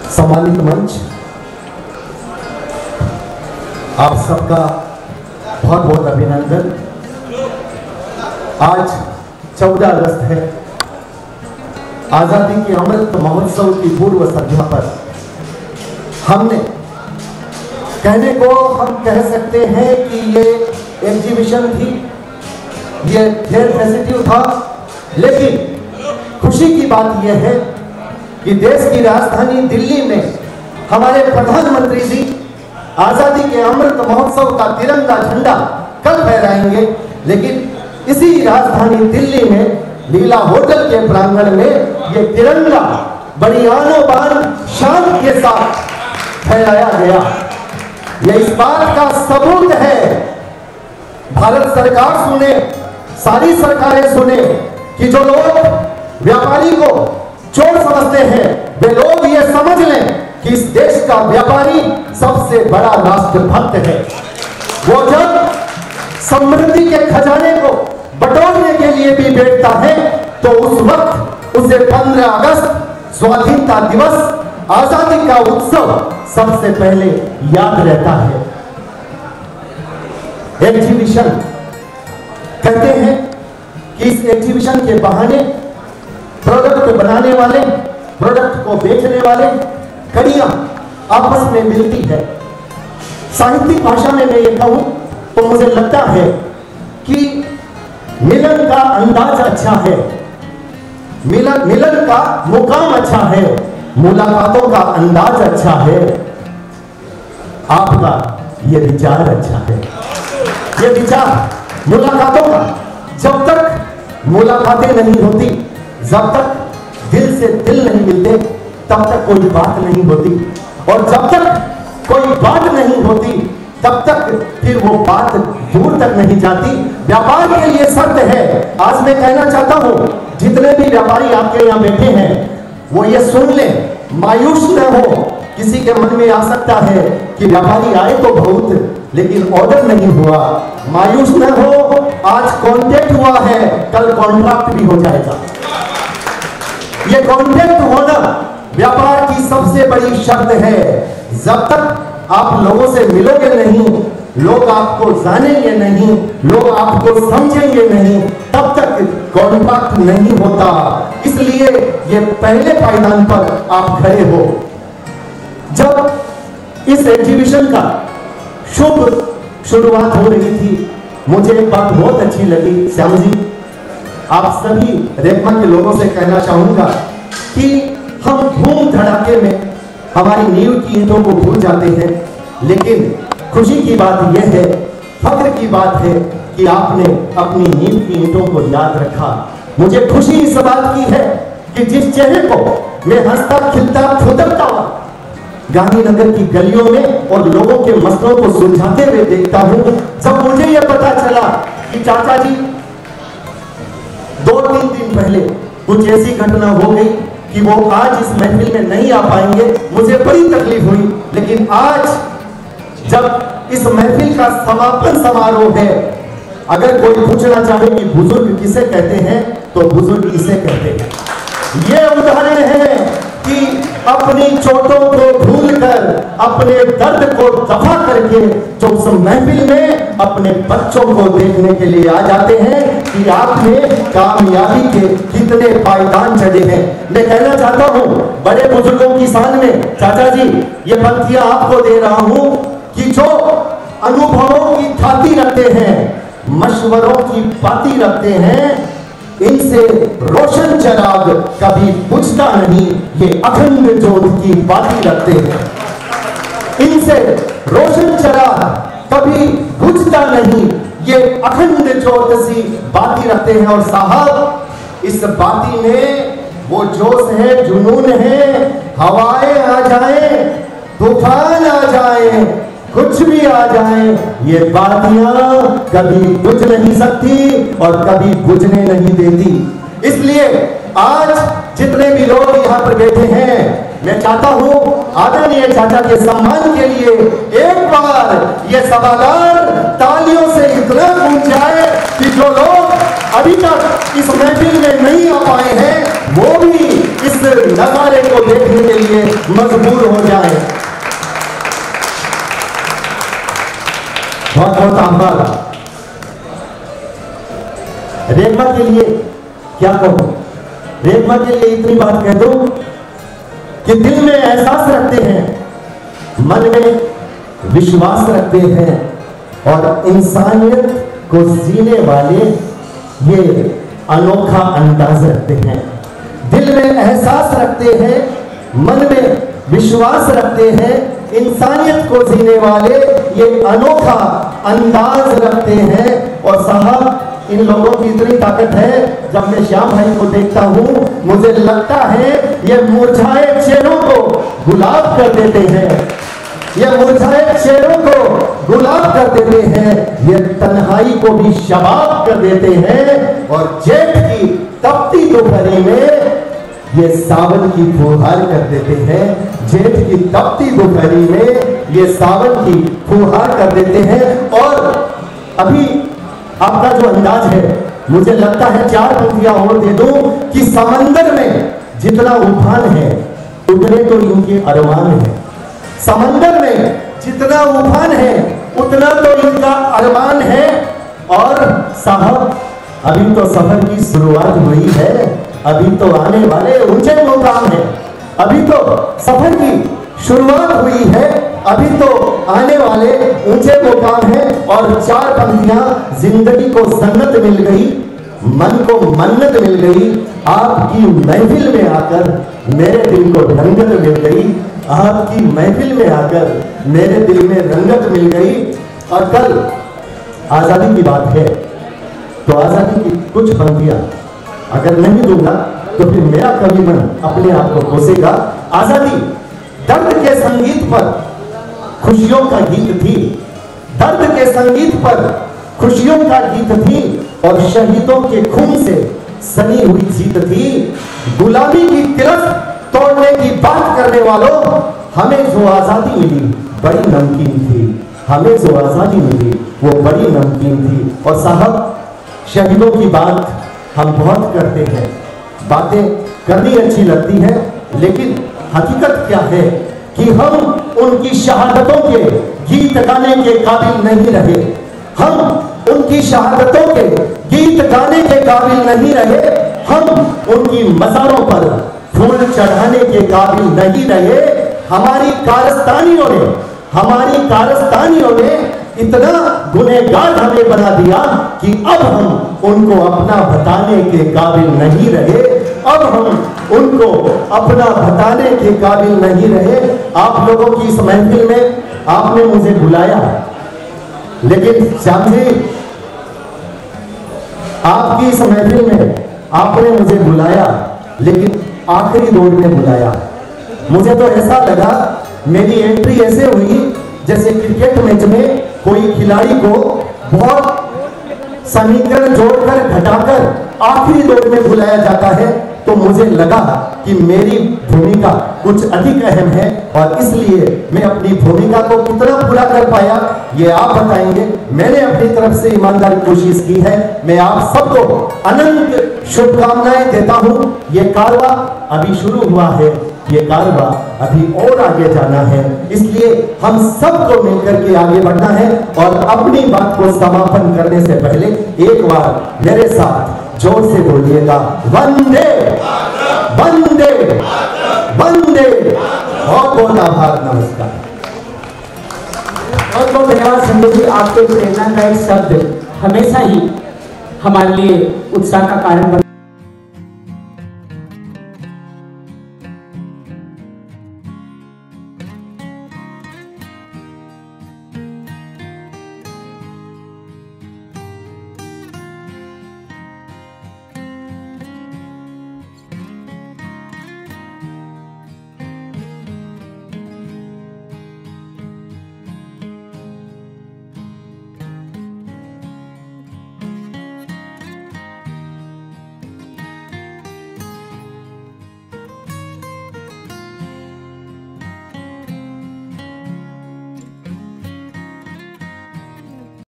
सम्मानित मंच, आप सबका बहुत बहुत अभिनंदन। आज 14 अगस्त है। आजादी के अमृत महोत्सव की पूर्व संध्या पर हमने कहने को हम कह सकते हैं कि ये एग्जीबिशन थी, ये फेयर फेस्टिव था, लेकिन खुशी की बात यह है कि देश की राजधानी दिल्ली में हमारे प्रधानमंत्री जी आजादी के अमृत महोत्सव का तिरंगा झंडा कल फहराएंगे, लेकिन इसी राजधानी दिल्ली में लीला होटल के प्रांगण में ये तिरंगा बड़ी आनो बान शान के साथ फहराया गया। ये इस बात का सबूत है, भारत सरकार सुने, सारी सरकारें सुने, कि जो लोग व्यापारी को चोर समझते हैं वे लोग ये समझ लें कि इस देश का व्यापारी सबसे बड़ा राष्ट्रभक्त है। वो जब समृद्धि के खजाने को बटोरने के लिए भी बैठता है तो उस वक्त उसे 15 अगस्त स्वाधीनता दिवस, आजादी का उत्सव सबसे पहले याद रहता है। एग्जीबिशन कहते हैं कि इस एग्जीबिशन के बहाने प्रोडक्ट बनाने वाले, प्रोडक्ट को बेचने वाले कड़ियां आपस में मिलती है। साहित्यिक भाषा में मैं ये कहूं तो मुझे लगता है कि मिलन का अंदाज अच्छा है, मिलन का मुकाम अच्छा है, मुलाकातों का अंदाज अच्छा है। आपका ये विचार अच्छा है, ये विचार मुलाकातों का। जब तक मुलाकातें नहीं होती, जब तक दिल से दिल नहीं मिलते, तब तक कोई बात नहीं होती, और जब तक कोई बात नहीं होती तब तक फिर वो बात दूर तक नहीं जाती। व्यापार के लिए शर्त है। आज मैं कहना चाहता हूं, जितने भी व्यापारी आपके यहाँ बैठे हैं वो ये सुन लें, मायूस न हो। किसी के मन में आ सकता है कि व्यापारी आए तो बहुत, लेकिन ऑर्डर नहीं हुआ। मायूस न हो, आज कॉन्ट्रैक्ट हुआ है, कल कॉन्ट्रैक्ट भी हो जाएगा। ये कॉन्ट्रैक्ट होना व्यापार की सबसे बड़ी शर्त है। जब तक आप लोगों से मिलोगे नहीं, लोग आपको जानेंगे नहीं, लोग आपको समझेंगे नहीं, तब तक कॉन्ट्रैक्ट नहीं होता। इसलिए ये पहले पायदान पर आप खड़े हो। जब इस एग्जीबिशन का शुभ शुरुआत हो रही थी, मुझे एक बात बहुत अच्छी लगी। श्याम जी, आप सभी रेखमा के लोगों से कहना चाहूंगा कि हम धूम धड़ाके में हमारी नींव की ईंटों को भूल जाते हैं, लेकिन खुशी की बात यह है, फख्र की बात है कि आपने अपनी नींव की ईंटों को याद रखा। मुझे खुशी इस बात की है कि जिस चेहरे को मैं हंसता खिलता फुदकता हुआ गांधीनगर की गलियों में और लोगों के मसलों को सुलझाते हुए देखता हूं, जब मुझे यह पता चला कि चाचा जी 2-3 दिन पहले कुछ ऐसी घटना हो गई कि वो आज इस महफिल में नहीं आ पाएंगे, मुझे बड़ी तकलीफ हुई। लेकिन आज जब इस महफिल का समापन समारोह है, अगर कोई पूछना चाहे कि बुजुर्ग किसे कहते हैं तो बुजुर्ग इसे कहते हैं। ये उदाहरण है कि अपनी चोटों को भूलकर, अपने दर्द को दफा करके जो उस महफिल में अपने बच्चों को देखने के लिए आ जाते हैं कि आपने कामयाबी के कितने पायदान चढ़े हैं। मैं कहना चाहता हूं बड़े बुजुर्गों की शान में, चाचा जी ये पंक्तियां आपको दे रहा हूं कि जो अनुभवों की थाती रखते हैं, मशवरों की बाती रखते हैं, इनसे रोशन चिराग कभी बुझता नहीं, ये अखंड ज्योत की बाती रखते हैं। इनसे रोशन चिराग कभी बुझता नहीं, ये अखंड ज्योत सी बाती रखते हैं। और साहब इस बाती में वो जोश है, जुनून है, हवाएं आ जाए, तूफान आ जाए, कुछ भी आ जाए, ये बातियां कभी बुझ नहीं सकती और कभी बुझने नहीं देती। इसलिए आज जितने भी लोग यहाँ पर बैठे हैं, मैं चाहता हूँ आदरणीय चाचा के सम्मान के लिए एक बार ये सभागार तालियों से इतना गूंज जाए कि जो लोग अभी तक इस महफिल में नहीं आ पाए हैं वो भी इस नजारे को देखने के लिए मजबूर हो जाए। बहुत बहुत आभार। रेखा के लिए क्या कहूं, रेखा के लिए इतनी बात कह दूं कि दिल में एहसास रखते हैं, मन में विश्वास रखते हैं और इंसानियत को जीने वाले ये अनोखा अंदाज रखते हैं। दिल में एहसास रखते हैं, मन में विश्वास रखते हैं, इंसानियत को जीने वाले ये अनोखा अंदाज रखते हैं। और साहब, इन लोगों की इतनी ताकत है, जब मैं श्याम भाई को देखता हूं मुझे लगता है ये मुरझाए चेहरों को गुलाब कर देते हैं, ये मुरझाए चेहरों को गुलाब कर देते हैं, ये तन्हाई को भी शबाब कर देते हैं। और जेठ की तपती दोपहरी में ये सावन की फुहार कर देते हैं, जेठ की तपती दोपहरी में ये सावन की फुहार कर देते हैं। और अभी आपका जो अंदाज है, मुझे लगता है 4 पंक्तियां और दे दूं कि समंदर में जितना उफान है उतने तो इनके अरमान है। समंदर में जितना उफान है उतना तो इनका अरमान है। और साहब, अभी तो सफर की शुरुआत हुई है, अभी तो आने वाले ऊंचे मुकाम है, अभी तो सफर की शुरुआत हुई है, अभी तो आने वाले ऊंचे मुकाम है। और 4 पंक्तियां, जिंदगी को सन्नत मिल गई, मन को मन्नत मिल गई, आपकी महफिल में आकर मेरे दिल को रंगत मिल गई, आपकी महफिल में आकर मेरे दिल में रंगत मिल गई। और कल आजादी की बात है तो आजादी की कुछ पंक्तियां अगर नहीं दूंगा तो फिर मेरा कवि मन अपने आप को कोसेगा। आजादी दर्द के संगीत पर खुशियों का गीत थी, दर्द के संगीत पर खुशियों का गीत थी और शहीदों के खून से सनी हुई जीत थी। गुलामी की तिरस्क तोड़ने की बात करने वालों, हमें जो आजादी मिली बड़ी नमकीन थी, हमें जो आजादी मिली वो बड़ी नमकीन थी। और साहब, शहीदों की बात हम बहुत करते हैं, बातें करनी अच्छी लगती है, लेकिन हकीकत क्या है कि हम उनकी शहादतों के गीत गाने के काबिल नहीं रहे, हम उनकी शहादतों के गीत गाने के काबिल नहीं रहे, हम उनकी मज़ारों पर फूल चढ़ाने के काबिल नहीं रहे। हमारी कारस्तानियों ने इतना गुनहगार हमें बना दिया कि अब हम उनको अपना बताने के काबिल नहीं रहे, अब हम उनको अपना बताने के काबिल नहीं रहे। आप लोगों की इस महफिल में आपने मुझे बुलाया, लेकिन श्याम जी, आपकी इस महफिल में आपने मुझे बुलाया, लेकिन आखिरी दौर में बुलाया। मुझे तो ऐसा लगा, मेरी एंट्री ऐसे हुई जैसे क्रिकेट मैच में कोई खिलाड़ी को बहुत समीकरण जोड़कर घटाकर आखिरी दौर में बुलाया जाता है। तो मुझे लगा कि मेरी भूमिका कुछ अधिक अहम है और इसलिए मैं अपनी भूमिका को कितना पूरा कर पाया ये आप बताएंगे। मैंने अपनी तरफ से ईमानदारी कोशिश की है। मैं आप सबको अनंत शुभकामनाएं देता हूं। ये कारवा अभी शुरू हुआ है, ये कारवा अभी और आगे जाना है, इसलिए हम सबको मिलकर के आगे बढ़ना है। और अपनी बात को समापन करने से पहले एक बार मेरे साथ जोर से बोलिएगा, वंदे वंदे वंदे। बहुत बहुत आभार, नमस्कार। बहुत बहुत धन्यवाद संजय जी, आपके प्रेरणादायक शब्द हमेशा ही हमारे लिए उत्साह का कारण बने।